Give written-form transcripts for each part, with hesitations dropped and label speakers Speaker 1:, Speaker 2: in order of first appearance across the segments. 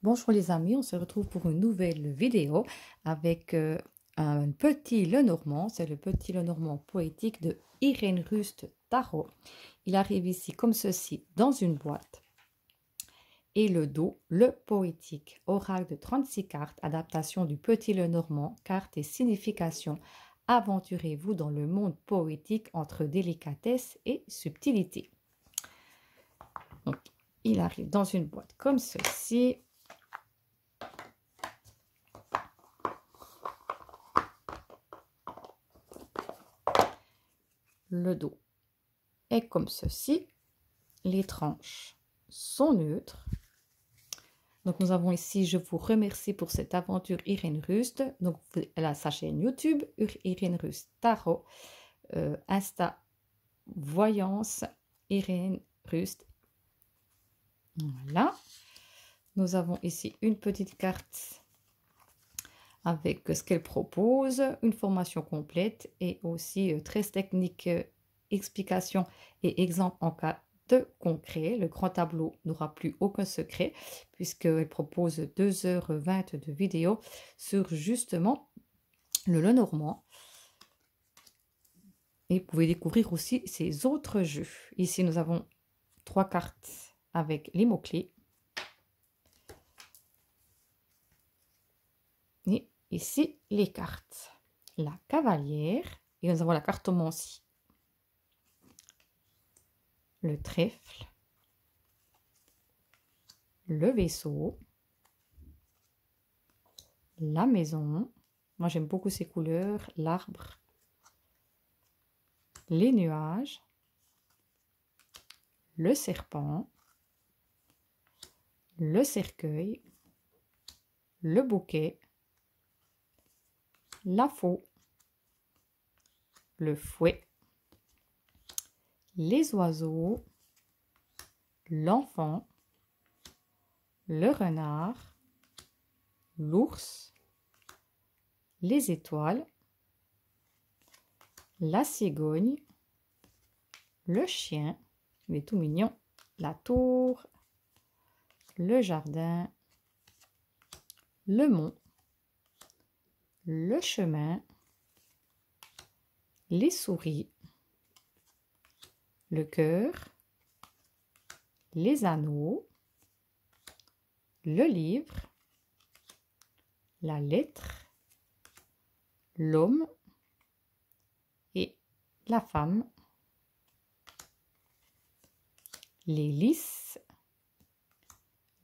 Speaker 1: Bonjour les amis, on se retrouve pour une nouvelle vidéo avec un petit Lenormand. C'est le petit Lenormand poétique de Irène Rust Tarot. Il arrive ici comme ceci dans une boîte. Et le dos, le poétique, oracle de 36 cartes, adaptation du petit Lenormand, cartes et significations. Aventurez-vous dans le monde poétique entre délicatesse et subtilité. Donc, il arrive dans une boîte comme ceci. Le dos est comme ceci. Les tranches sont neutres. Donc, nous avons ici, je vous remercie pour cette aventure Irène Rust. Donc, elle a sa chaîne YouTube, Irène Rust Tarot, Insta, Voyance, Irène Rust. Voilà. Nous avons ici une petite carte avec ce qu'elle propose, une formation complète et aussi 13 techniques, explications et exemples en cas de concret. Le grand tableau n'aura plus aucun secret puisqu'elle propose 2h20 de vidéos sur justement le Lenormand. Et vous pouvez découvrir aussi ses autres jeux. Ici, nous avons 3 cartes avec les mots-clés. Et ici, les cartes. La cavalière. Et nous avons la cartomancie. Le trèfle. Le vaisseau. La maison. Moi, j'aime beaucoup ces couleurs. L'arbre. Les nuages. Le serpent. Le cercueil. Le bouquet. La faux. Le fouet. Les oiseaux. L'enfant. Le renard. L'ours. Les étoiles. La cigogne. Le chien. Il est tout mignon. La tour. Le jardin. Le mont. Le chemin. Les souris. Le cœur. Les anneaux. Le livre. La lettre. L'homme. Et la femme. Les lys.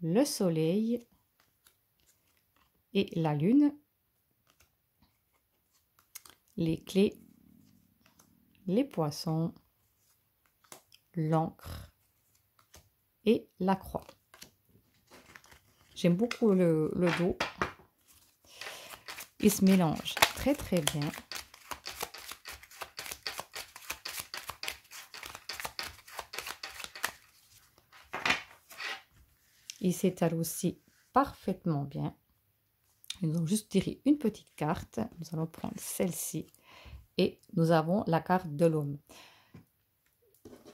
Speaker 1: Le soleil. Et la lune. Les clés, les poissons, l'encre et la croix. J'aime beaucoup le dos. Il se mélange très très bien. Il s'étale aussi parfaitement bien. Nous allons juste tirer une petite carte. Nous allons prendre celle-ci. Et nous avons la carte de l'homme.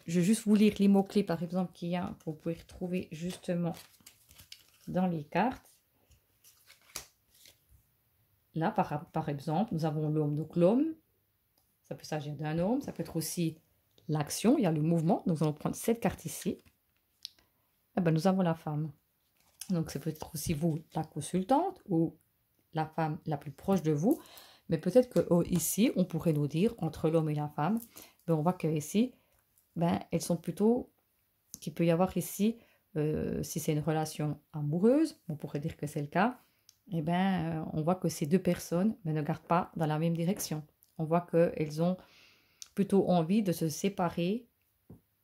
Speaker 1: Je vais juste vous lire les mots-clés, par exemple, qu'il y a, que vous pouvez retrouver justement dans les cartes. Là, par exemple, nous avons l'homme. Donc, l'homme, ça peut s'agir d'un homme. Ça peut être aussi l'action. Il y a le mouvement. Donc, nous allons prendre cette carte ici. Et ben, nous avons la femme. Donc, ça peut être aussi vous, la consultante, ou la femme la plus proche de vous, mais peut-être que ici on pourrait nous dire entre l'homme et la femme, ben, on voit que ici elles sont plutôt, qu'il peut y avoir ici, si c'est une relation amoureuse, on pourrait dire que c'est le cas, et on voit que ces deux personnes ne regardent pas dans la même direction. On voit qu'elles ont plutôt envie de se séparer,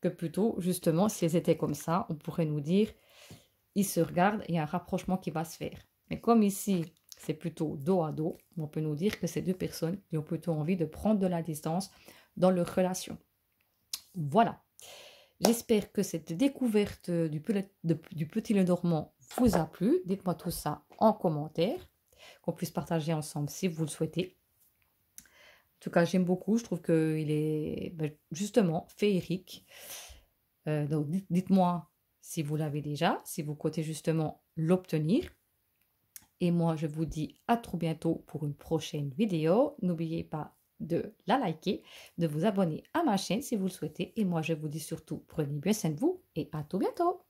Speaker 1: que plutôt justement si elles étaient comme ça, on pourrait nous dire ils se regardent, il y a un rapprochement qui va se faire. Mais comme ici c'est plutôt dos à dos, on peut nous dire que ces deux personnes qui ont plutôt envie de prendre de la distance dans leur relation. Voilà. J'espère que cette découverte du petit Lenormand vous a plu. Dites-moi tout ça en commentaire, qu'on puisse partager ensemble si vous le souhaitez. En tout cas, j'aime beaucoup. Je trouve qu'il est justement féerique. Donc, dites-moi si vous l'avez déjà, si vous comptez justement l'obtenir. Et moi, je vous dis à trop bientôt pour une prochaine vidéo. N'oubliez pas de la liker, de vous abonner à ma chaîne si vous le souhaitez. Et moi, je vous dis surtout, prenez bien soin de vous et à tout bientôt.